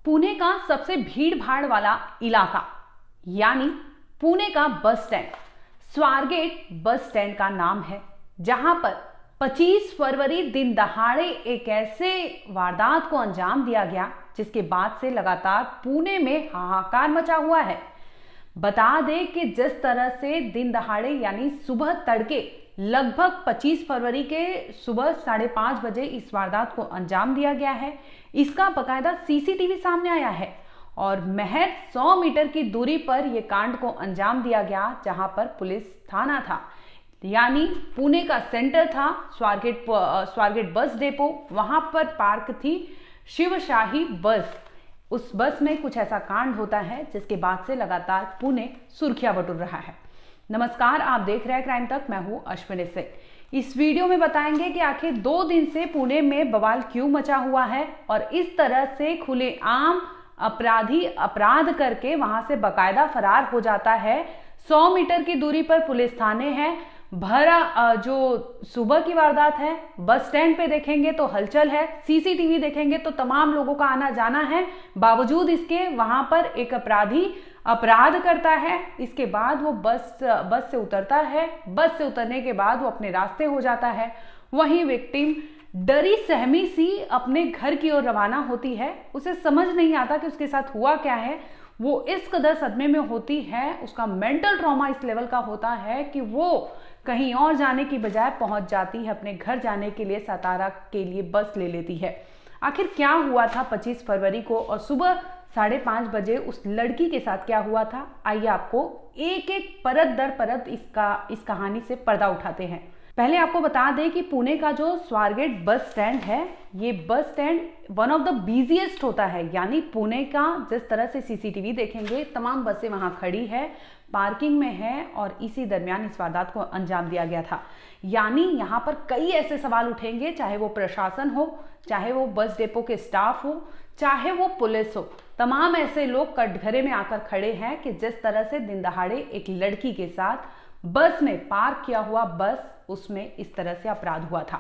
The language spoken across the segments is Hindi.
पुणे का सबसे भीड़ भाड़ वाला इलाका यानी पुणे का bus stand Swargate bus stand का नाम है, जहां पर 25 फरवरी दिन दहाड़े एक ऐसे वारदात को अंजाम दिया गया जिसके बाद से लगातार पुणे में हाहाकार मचा हुआ है। बता दें कि जिस तरह से दिन दहाड़े यानी सुबह तड़के लगभग 25 फरवरी के सुबह 5:30 बजे इस वारदात को अंजाम दिया गया है, इसका बकायदा सीसीटीवी सामने आया है और महज 100 मीटर की दूरी पर यह कांड को अंजाम दिया गया, जहां पर पुलिस थाना था यानी पुणे का सेंटर था स्वारगेट बस डेपो। वहां पर पार्क थी शिवशाही बस। उस बस में कुछ ऐसा कांड होता है जिसके बाद से लगातार पुणे सुर्खियां बटोर रहा है। नमस्कार, आप देख रहे हैं क्राइम तक। मैं हूं अश्विनी सिंह। इस वीडियो में बताएंगे कि आखिर 2 दिन से पुणे में बवाल क्यों मचा हुआ है और इस तरह से खुलेआम अपराधी अपराध करके वहां से बकायदा फरार हो जाता है। 100 मीटर की दूरी पर पुलिस थाने है। भरा जो सुबह की वारदात है, बस स्टैंड पे देखेंगे तो हलचल है, सीसीटीवी देखेंगे तो तमाम लोगों का आना जाना है। बावजूद इसके वहां पर एक अपराधी अपराध करता है। इसके बाद वो बस से उतरता है। बस से उतरने के बाद वो अपने रास्ते हो जाता है। वहीं विक्टिम डरी सहमी सी अपने घर की ओर रवाना होती है। उसे समझ नहीं आता कि उसके साथ हुआ क्या है। वो इस कदर सदमे में होती है, उसका मेंटल ट्रॉमा इस लेवल का होता है कि वो कहीं और जाने की बजाय पहुंच जाती है अपने घर जाने के लिए, सातारा के लिए बस ले लेती है। आखिर क्या हुआ था 25 फरवरी को और सुबह 5:30 बजे उस लड़की के साथ क्या हुआ था? आइए आपको एक एक परत दर परत इस कहानी से पर्दा उठाते हैं। पहले आपको बता दें कि पुणे का जो स्वारगेट बस स्टैंड है, ये bus stand one of the busiest होता है। यानी पुणे का जिस तरह से सीसीटीवी देखेंगे, तमाम बसें वहां खड़ी है, पार्किंग में है और इसी दरमियान इस वारदात को अंजाम दिया गया था। यानी यहाँ पर कई ऐसे सवाल उठेंगे, चाहे वो प्रशासन हो, चाहे वो बस डेपो के स्टाफ हो, चाहे वो पुलिस हो। तमाम ऐसे लोग कटघरे में आकर खड़े हैं कि जिस तरह से दिन दहाड़े एक लड़की के साथ बस में पार्क किया हुआ बस, उसमें इस तरह से अपराध हुआ था।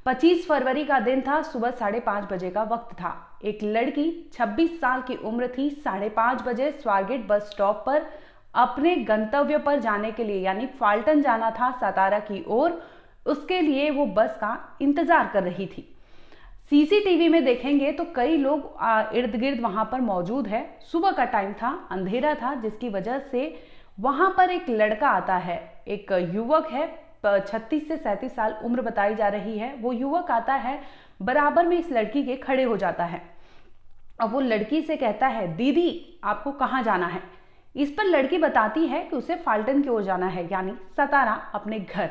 25 फरवरी का दिन था, सुबह 5:30 बजे का वक्त था। एक लड़की 26 साल की उम्र थी, 5:30 बजे स्वारगेट बस स्टॉप पर अपने गंतव्य पर जाने के लिए यानी फाल्टन जाना था सातारा की ओर। उसके लिए वो बस का इंतजार कर रही थी। सीसीटीवी में देखेंगे तो कई लोग इर्द गिर्द वहां पर मौजूद है। सुबह का टाइम था, अंधेरा था, जिसकी वजह से वहां पर एक लड़का आता है। एक युवक है, 36 से 37 साल उम्र बताई जा रही है। वो युवक आता है, बराबर में इस लड़की के खड़े हो जाता है। अब वो लड़की से कहता है, दीदी आपको कहाँ जाना है? इस पर लड़की बताती है कि उसे फाल्टन की ओर जाना है, यानी सातारा, अपने घर।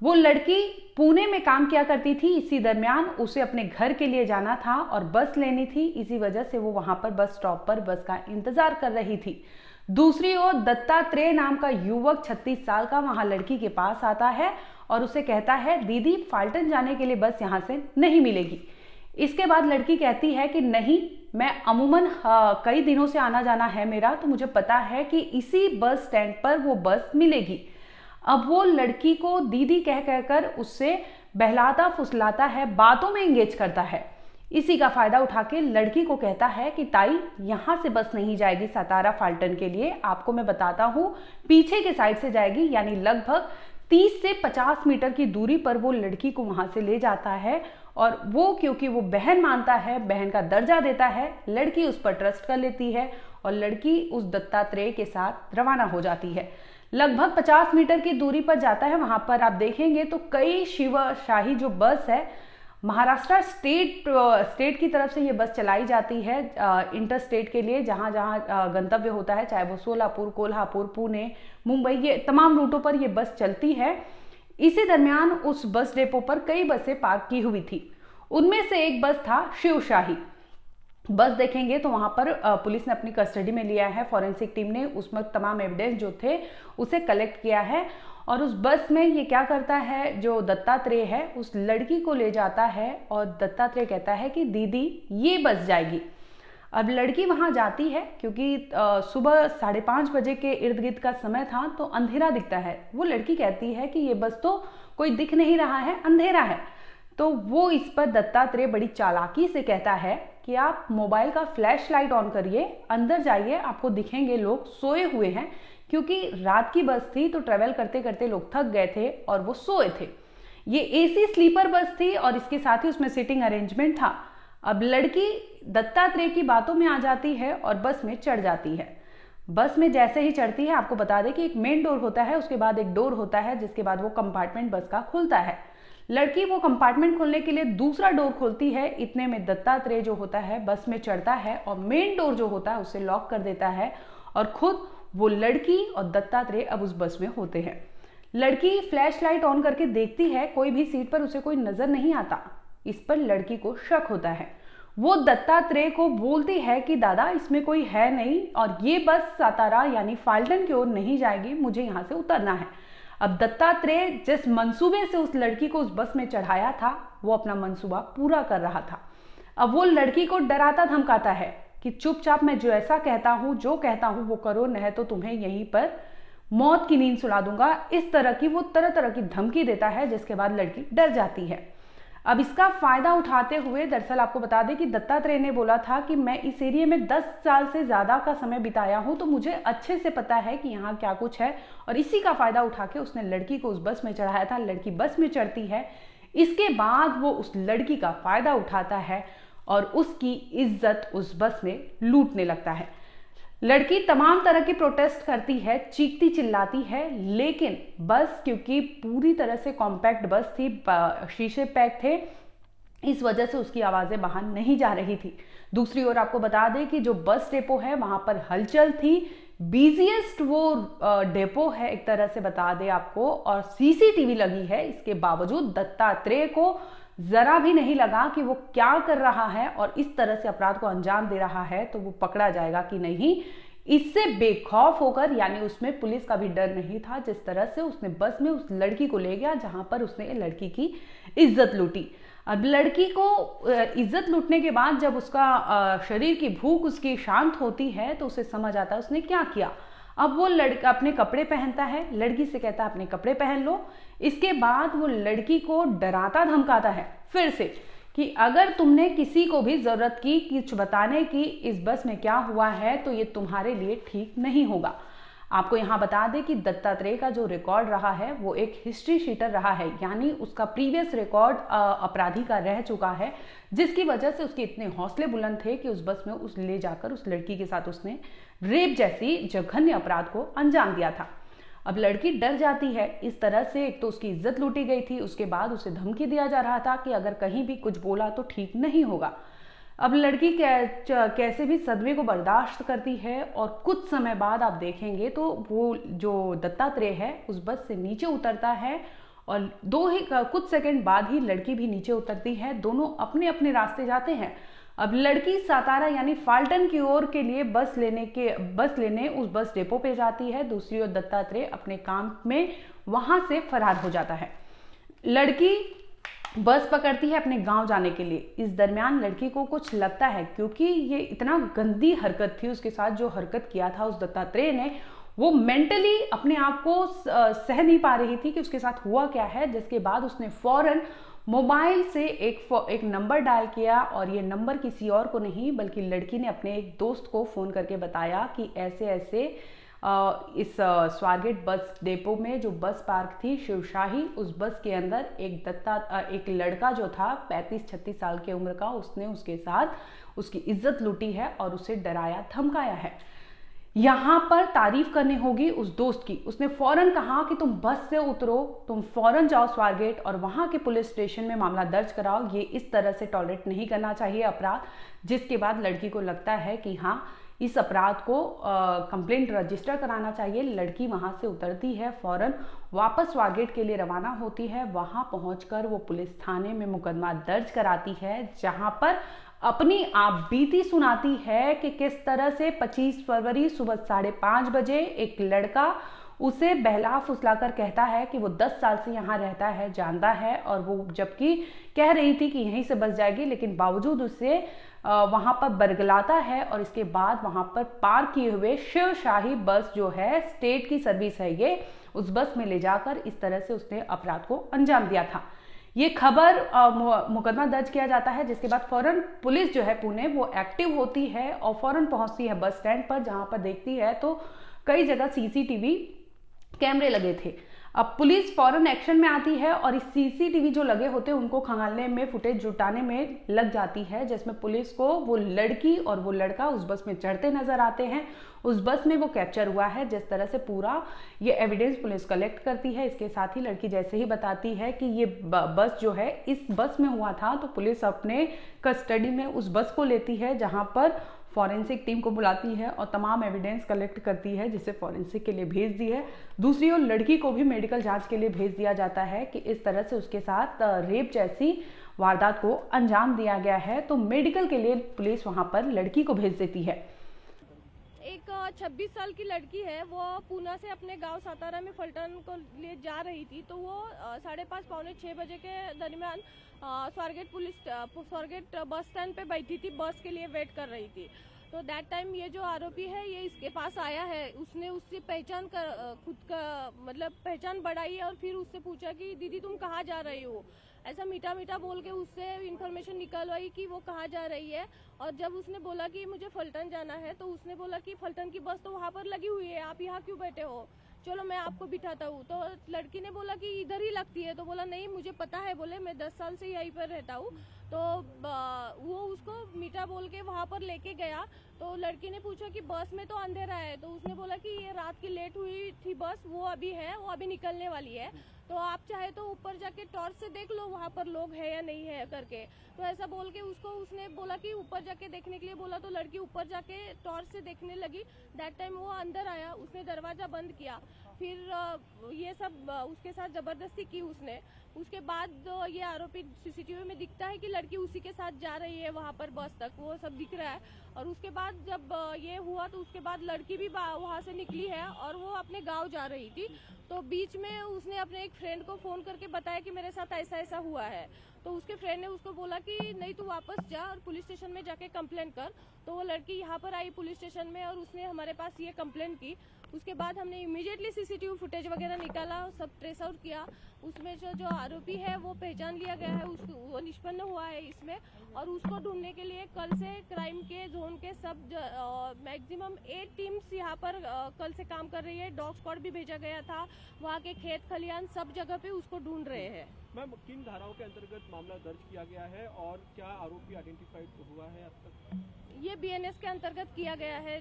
वो लड़की पुणे में काम किया करती थी। इसी दरमियान उसे अपने घर के लिए जाना था और बस लेनी थी। इसी वजह से वो वहां पर बस स्टॉप पर बस का इंतजार कर रही थी। दूसरी ओर दत्तात्रेय नाम का युवक 36 साल का वहां लड़की के पास आता है और उसे कहता है, दीदी फाल्टन जाने के लिए बस यहां से नहीं मिलेगी। इसके बाद लड़की कहती है कि नहीं, मैं अमूमन कई दिनों से आना जाना है मेरा, तो मुझे पता है कि इसी बस स्टैंड पर वो बस मिलेगी। अब वो लड़की को दीदी कह कहकर उससे बहलाता फुसलाता है, बातों में एंगेज करता है। इसी का फायदा उठा के लड़की को कहता है कि ताई, यहां से बस नहीं जाएगी सातारा फाल्टन के लिए, आपको मैं बताता हूं, पीछे के साइड से जाएगी। यानी लगभग 30 से 50 मीटर की दूरी पर वो लड़की को वहां से ले जाता है और वो क्योंकि वो बहन मानता है, बहन का दर्जा देता है, लड़की उस पर ट्रस्ट कर लेती है और लड़की उस दत्तात्रेय के साथ रवाना हो जाती है। लगभग 50 मीटर की दूरी पर जाता है। वहां पर आप देखेंगे तो कई शिवशाही जो बस है, महाराष्ट्र स्टेट की तरफ से ये बस चलाई जाती है इंटर स्टेट के लिए, जहां जहां गंतव्य होता है, चाहे वो सोलापुर, कोल्हापुर, पुणे, मुंबई, ये तमाम रूटों पर ये बस चलती है। इसी दरमियान उस बस डेपो पर कई बसें पार्क की हुई थी। उनमें से एक बस था शिवशाही बस। देखेंगे तो वहां पर पुलिस ने अपनी कस्टडी में लिया है। फॉरेंसिक टीम ने उसमें तमाम एविडेंस जो थे उसे कलेक्ट किया है और उस बस में ये क्या करता है, जो दत्तात्रेय है उस लड़की को ले जाता है और दत्तात्रेय कहता है कि दीदी ये बस जाएगी। अब लड़की वहां जाती है क्योंकि सुबह 5:30 बजे के इर्द गिर्द का समय था, तो अंधेरा दिखता है। वो लड़की कहती है कि ये बस तो कोई दिख नहीं रहा है, अंधेरा है। तो वो इस पर दत्तात्रेय बड़ी चालाकी से कहता है कि कि आप मोबाइल का फ्लैश लाइट ऑन करिए, अंदर जाइए, आपको दिखेंगे लोग सोए हुए हैं, क्योंकि रात की बस थी तो ट्रेवल करते करते लोग थक गए थे और वो सोए थे। ये एसी स्लीपर बस थी और इसके साथ ही उसमें सीटिंग अरेंजमेंट था। अब लड़की दत्तात्रेय की बातों में आ जाती है और बस में चढ़ जाती है। बस में जैसे ही चढ़ती है, आपको बता दें कि एक मेन डोर होता है, उसके बाद एक डोर होता है, जिसके बाद वो कंपार्टमेंट बस का खुलता है। लड़की वो कंपार्टमेंट खोलने के लिए दूसरा डोर खोलती है, इतने में दत्तात्रेय जो होता है बस में चढ़ता है और मेन डोर जो होता है उसे लॉक कर देता है और खुद वो लड़की और दत्तात्रेय अब उस बस में होते हैं। लड़की फ्लैश लाइट ऑन करके देखती है, कोई भी सीट पर उसे कोई नजर नहीं आता। इस पर लड़की को शक होता है। वो दत्तात्रेय को बोलती है कि दादा इसमें कोई है नहीं और ये बस सातारा यानी फाल्टन की ओर नहीं जाएगी, मुझे यहाँ से उतरना है। अब दत्तात्रेय जिस मंसूबे से उस लड़की को उस बस में चढ़ाया था वो अपना मंसूबा पूरा कर रहा था। अब वो लड़की को डराता धमकाता है कि चुपचाप मैं जो ऐसा कहता हूँ, जो कहता हूँ वो करो, नहीं तो तुम्हें यहीं पर मौत की नींद सुला दूंगा। इस तरह की वो तरह तरह की धमकी देता है, जिसके बाद लड़की डर जाती है। अब इसका फायदा उठाते हुए, दरअसल आपको बता दें कि दत्तात्रेय ने बोला था कि मैं इस एरिया में 10 साल से ज्यादा का समय बिताया हूं, तो मुझे अच्छे से पता है कि यहाँ क्या कुछ है, और इसी का फायदा उठा के उसने लड़की को उस बस में चढ़ाया था। लड़की बस में चढ़ती है, इसके बाद वो उस लड़की का फायदा उठाता है और उसकी इज्जत उस बस में लूटने लगता है। लड़की तमाम तरह की प्रोटेस्ट करती है, चीखती चिल्लाती है, लेकिन बस क्योंकि पूरी तरह से कॉम्पैक्ट बस थी, शीशे पैक थे, इस वजह से उसकी आवाजें बाहर नहीं जा रही थी। दूसरी ओर आपको बता दें कि जो बस डेपो है वहां पर हलचल थी, बिजिएस्ट वो डेपो है एक तरह से बता दें आपको, और सीसीटीवी लगी है। इसके बावजूद दत्तात्रेय को जरा भी नहीं लगा कि वो क्या कर रहा है और इस तरह से अपराध को अंजाम दे रहा है तो वो पकड़ा जाएगा कि नहीं। इससे बेखौफ होकर, यानी उसमें पुलिस का भी डर नहीं था, जिस तरह से उसने बस में उस लड़की को ले गया जहां पर उसने लड़की की इज्जत लूटी। अब लड़की को इज्जत लूटने के बाद जब उसका शरीर की भूख उसकी शांत होती है तो उसे समझ आता है उसने क्या किया। अब वो लड़का अपने कपड़े पहनता है, लड़की से कहता है अपने कपड़े पहन लो। इसके बाद वो लड़की को डराता धमकाता है फिर से कि अगर तुमने किसी को भी जरूरत की कुछ बताने की इस बस में क्या हुआ है तो ये तुम्हारे लिए ठीक नहीं होगा। आपको यहाँ बता दें कि दत्तात्रेय का जो रिकॉर्ड रहा है वो एक हिस्ट्री शीटर रहा है, यानी उसका प्रीवियस रिकॉर्ड अपराधी का रह चुका है, जिसकी वजह से उसके इतने हौसले बुलंद थे कि उस बस में उस ले जाकर उस लड़की के साथ उसने रेप जैसी जघन्य अपराध को अंजाम दिया था। अब लड़की डर जाती है इस तरह से, एक तो उसकी इज्जत लूटी गई थी, उसके बाद उसे धमकी दिया जा रहा था कि अगर कहीं भी कुछ बोला तो ठीक नहीं होगा। अब लड़की कैसे भी सदमे को बर्दाश्त करती है और कुछ समय बाद आप देखेंगे तो वो जो दत्तात्रेय है उस बस से नीचे उतरता है और कुछ सेकंड बाद ही लड़की भी नीचे उतरती है। दोनों अपने अपने रास्ते जाते हैं। अब लड़की सातारा यानी फाल्टन की ओर के लिए बस लेने उस बस डेपो पे जाती है। दूसरी ओर दत्तात्रेय अपने काम में वहां से फरार हो जाता है। लड़की बस पकड़ती है अपने गांव जाने के लिए। इस दरमियान लड़की को कुछ लगता है, क्योंकि ये इतना गंदी हरकत थी उसके साथ, जो हरकत किया था उस दत्तात्रेय ने, वो मेंटली अपने आप को सह नहीं पा रही थी कि उसके साथ हुआ क्या है। जिसके बाद उसने फौरन मोबाइल से एक नंबर डायल किया, और ये नंबर किसी और को नहीं बल्कि लड़की ने अपने एक दोस्त को फोन करके बताया कि ऐसे ऐसे इस स्वारगेट बस डेपो में जो बस पार्क थी शिवशाही, उस बस के अंदर एक लड़का जो था 35-36 साल की उम्र का, उसने उसके साथ उसकी इज्जत लूटी है और उसे डराया धमकाया है। यहां पर तारीफ करनी होगी उस दोस्त की। उसने फौरन कहा कि तुम बस से उतरो, तुम फौरन जाओ स्वारगेट और वहां के पुलिस स्टेशन में मामला दर्ज कराओ। ये इस तरह से टॉलरेट नहीं करना चाहिए अपराध। जिसके बाद लड़की को लगता है कि हाँ, इस अपराध को कंप्लेंट रजिस्टर कराना चाहिए। लड़की वहां से उतरती है, फौरन वापस स्वारगेट के लिए रवाना होती है। वहां पहुंचकर वो पुलिस थाने में मुकदमा दर्ज कराती है, जहां पर अपनी आप बीती सुनाती है कि किस तरह से 25 फरवरी सुबह 5:30 बजे एक लड़का उसे बहला फुसलाकर कहता है कि वो 10 साल से यहाँ रहता है, जानता है, और वो जबकि कह रही थी कि यहीं से बस जाएगी, लेकिन बावजूद उसे वहां पर बरगलाता है। और इसके बाद वहां पर पार्क किए हुए शिवशाही बस जो है, स्टेट की सर्विस है ये, उस बस में ले जाकर इस तरह से उसने अपराध को अंजाम दिया था। ये खबर मुकदमा दर्ज किया जाता है, जिसके बाद फौरन पुलिस जो है पुणे वो एक्टिव होती है और फौरन पहुंचती है बस स्टैंड पर, जहां पर देखती है तो कई जगह सीसीटीवी कैमरे लगे थे। अब पुलिस फौरन एक्शन में आती है और इस सीसीटीवी जो लगे होते हैं उनको खंगालने में, फुटेज जुटाने में लग जाती है, जिसमें पुलिस को वो लड़की और वो लड़का उस बस में चढ़ते नजर आते हैं। उस बस में वो कैप्चर हुआ है। जिस तरह से पूरा ये एविडेंस पुलिस कलेक्ट करती है, इसके साथ ही लड़की जैसे ही बताती है कि ये बस जो है इस बस में हुआ था, तो पुलिस अपने कस्टडी में उस बस को लेती है, जहां पर फॉरेंसिक टीम को बुलाती है और तमाम एविडेंस कलेक्ट करती है, जिसे फॉरेंसिक के लिए भेज दी है। दूसरी ओर लड़की को भी मेडिकल जांच के लिए भेज दिया जाता है कि इस तरह से उसके साथ रेप जैसी वारदात को अंजाम दिया गया है। तो मेडिकल के लिए पुलिस वहां पर लड़की को भेज देती है। एक 26 साल की लड़की है, वो पूना से अपने गांव सातारा में फलटन को ले जा रही थी। तो वो 5:30 पौने 6 बजे के दरमियान स्वारगेट बस स्टैंड पे बैठी थी, बस के लिए वेट कर रही थी। तो दैट टाइम ये जो आरोपी है ये इसके पास आया है। उसने उससे पहचान कर खुद का मतलब पहचान बढ़ाई है और फिर उससे पूछा कि दीदी तुम कहाँ जा रही हो, ऐसा मीठा मीठा बोल के उससे इन्फॉर्मेशन निकलवाई कि वो कहाँ जा रही है। और जब उसने बोला कि मुझे फलटन जाना है, तो उसने बोला कि फलटन की बस तो वहाँ पर लगी हुई है, आप यहाँ क्यों बैठे हो, चलो मैं आपको बिठाता हूँ। तो लड़की ने बोला कि इधर ही लगती है। तो बोला नहीं मुझे पता है, बोले मैं 10 साल से यहीं पर रहता हूँ। तो वो उसको मीठा बोल के वहाँ पर लेके गया। तो लड़की ने पूछा कि बस में तो अंधेरा है। तो उसने बोला कि ये रात की लेट हुई थी बस, वो अभी है, वो अभी निकलने वाली है, तो आप चाहे तो ऊपर जाके टॉर्च से देख लो वहाँ पर लोग है या नहीं है करके। तो ऐसा बोल के उसने बोला कि ऊपर जाके देखने के लिए बोला। तो लड़की ऊपर जाके टॉर्च से देखने लगी। दैट टाइम वो अंदर आया, उसने दरवाजा बंद किया, फिर ये सब उसके साथ जबरदस्ती की उसने। उसके बाद ये आरोपी सीसीटीवी में दिखता है कि लड़की उसी के साथ जा रही है वहाँ पर बस तक, वो सब दिख रहा है। और उसके बाद जब ये हुआ तो उसके बाद लड़की भी वहाँ से निकली है और वो अपने गांव जा रही थी। तो बीच में उसने अपने एक फ्रेंड को फोन करके बताया कि मेरे साथ ऐसा ऐसा हुआ है। तो उसके फ्रेंड ने उसको बोला कि नहीं तू वापस जा और पुलिस स्टेशन में जाके कंप्लेंट कर। तो वो लड़की यहाँ पर आई पुलिस स्टेशन में और उसने हमारे पास ये कंप्लेंट की। उसके बाद हमने इमीडिएटली सीसीटीवी फुटेज वगैरह निकाला, सब ट्रेस आउट किया। उसमें जो आरोपी है वो पहचान लिया गया है, वो निष्पन्न हुआ है इसमें। और उसको ढूंढने के लिए कल से क्राइम के जोन के सब मैक्सिमम 8 टीम्स यहाँ पर कल से काम कर रही है। डॉग स्क्वाड भी भेजा गया था, वहाँ के खेत खलियान सब जगह पे उसको ढूंढ रहे हैं। मैम किन धाराओं के अंतर्गत मामला दर्ज किया गया है और क्या आरोपी आइडेंटिफाइड हुआ है अब तक? ये बीएनएस के अंतर्गत किया गया है,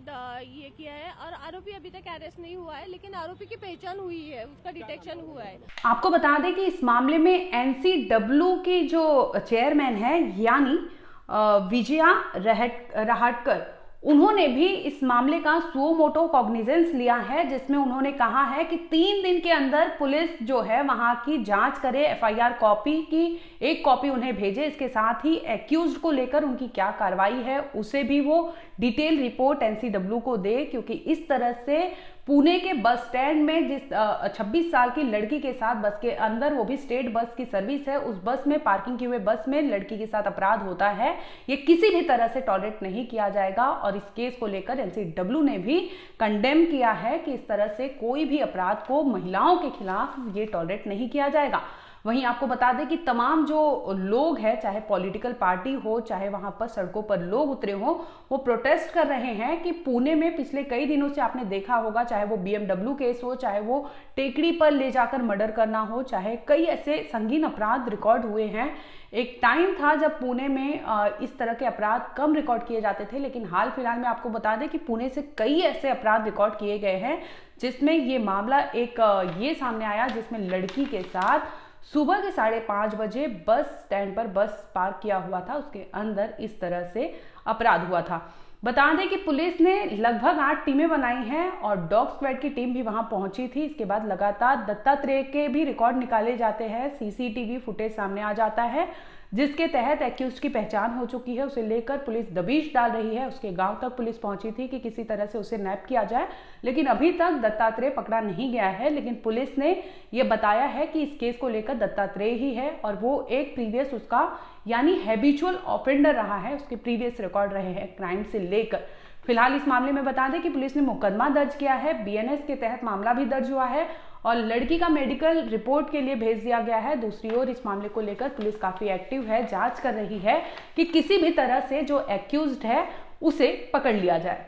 ये किया है। और आरोपी अभी तक अरेस्ट नहीं हुआ है, लेकिन आरोपी की पहचान हुई है, उसका डिटेक्शन हुआ है। आपको बता दें कि इस मामले में एनसीडब्ल्यू की जो चेयरमैन है यानी विजया रहाटकर, उन्होंने भी इस मामले का सुओ मोटो कॉग्निजेंस लिया है, जिसमें उन्होंने कहा है कि 3 दिन के अंदर पुलिस जो है वहां की जांच करे, एफआईआर कॉपी की एक कॉपी उन्हें भेजे, इसके साथ ही एक्यूज्ड को लेकर उनकी क्या कार्रवाई है उसे भी वो डिटेल रिपोर्ट एनसीडब्ल्यू को दे। क्योंकि इस तरह से पुणे के बस स्टैंड में जिस 26 साल की लड़की के साथ बस के अंदर, वो भी स्टेट बस की सर्विस है, उस बस में पार्किंग किए हुए बस में लड़की के साथ अपराध होता है, ये किसी भी तरह से टॉलरेट नहीं किया जाएगा। और इस केस को लेकर एनसीडब्ल्यू ने भी कंडेम किया है कि इस तरह से कोई भी अपराध को महिलाओं के खिलाफ ये टॉलरेट नहीं किया जाएगा। वहीं आपको बता दें कि तमाम जो लोग हैं, चाहे पॉलिटिकल पार्टी हो, चाहे वहां पर सड़कों पर लोग उतरे हो, वो प्रोटेस्ट कर रहे हैं कि पुणे में पिछले कई दिनों से आपने देखा होगा, चाहे वो बीएमडब्ल्यू केस हो, चाहे वो टेकड़ी पर ले जाकर मर्डर करना हो, चाहे कई ऐसे संगीन अपराध रिकॉर्ड हुए हैं। एक टाइम था जब पुणे में इस तरह के अपराध कम रिकॉर्ड किए जाते थे, लेकिन हाल फिलहाल में आपको बता दें कि पुणे से कई ऐसे अपराध रिकॉर्ड किए गए हैं, जिसमें ये मामला एक ये सामने आया जिसमें लड़की के साथ सुबह के 5:30 बजे बस स्टैंड पर बस पार्क किया हुआ था, उसके अंदर इस तरह से अपराध हुआ था। बता दें कि पुलिस ने लगभग 8 टीमें बनाई हैं और डॉग स्क्वाड की टीम भी वहां पहुंची थी। इसके बाद लगातार दत्तात्रेय के भी रिकॉर्ड निकाले जाते हैं, सीसीटीवी फुटेज सामने आ जाता है, जिसके तहत एक्यूज्ड की पहचान हो चुकी है। उसे लेकर पुलिस दबिश डाल रही है। उसके गांव तक पुलिस पहुंची थी कि किसी तरह से उसे नैप किया जाए, लेकिन अभी तक दत्तात्रेय पकड़ा नहीं गया है। लेकिन पुलिस ने यह बताया है कि इस केस को लेकर दत्तात्रेय ही है और वो एक प्रीवियस उसका यानी हैबिचुअल ऑफेंडर रहा है, उसके प्रीवियस रिकॉर्ड रहे हैं क्राइम से लेकर। फिलहाल इस मामले में बता दें कि पुलिस ने मुकदमा दर्ज किया है, बीएनएस के तहत मामला भी दर्ज हुआ है और लड़की का मेडिकल रिपोर्ट के लिए भेज दिया गया है। दूसरी ओर इस मामले को लेकर पुलिस काफी एक्टिव है, जांच कर रही है कि किसी भी तरह से जो एक्यूज्ड है उसे पकड़ लिया जाए।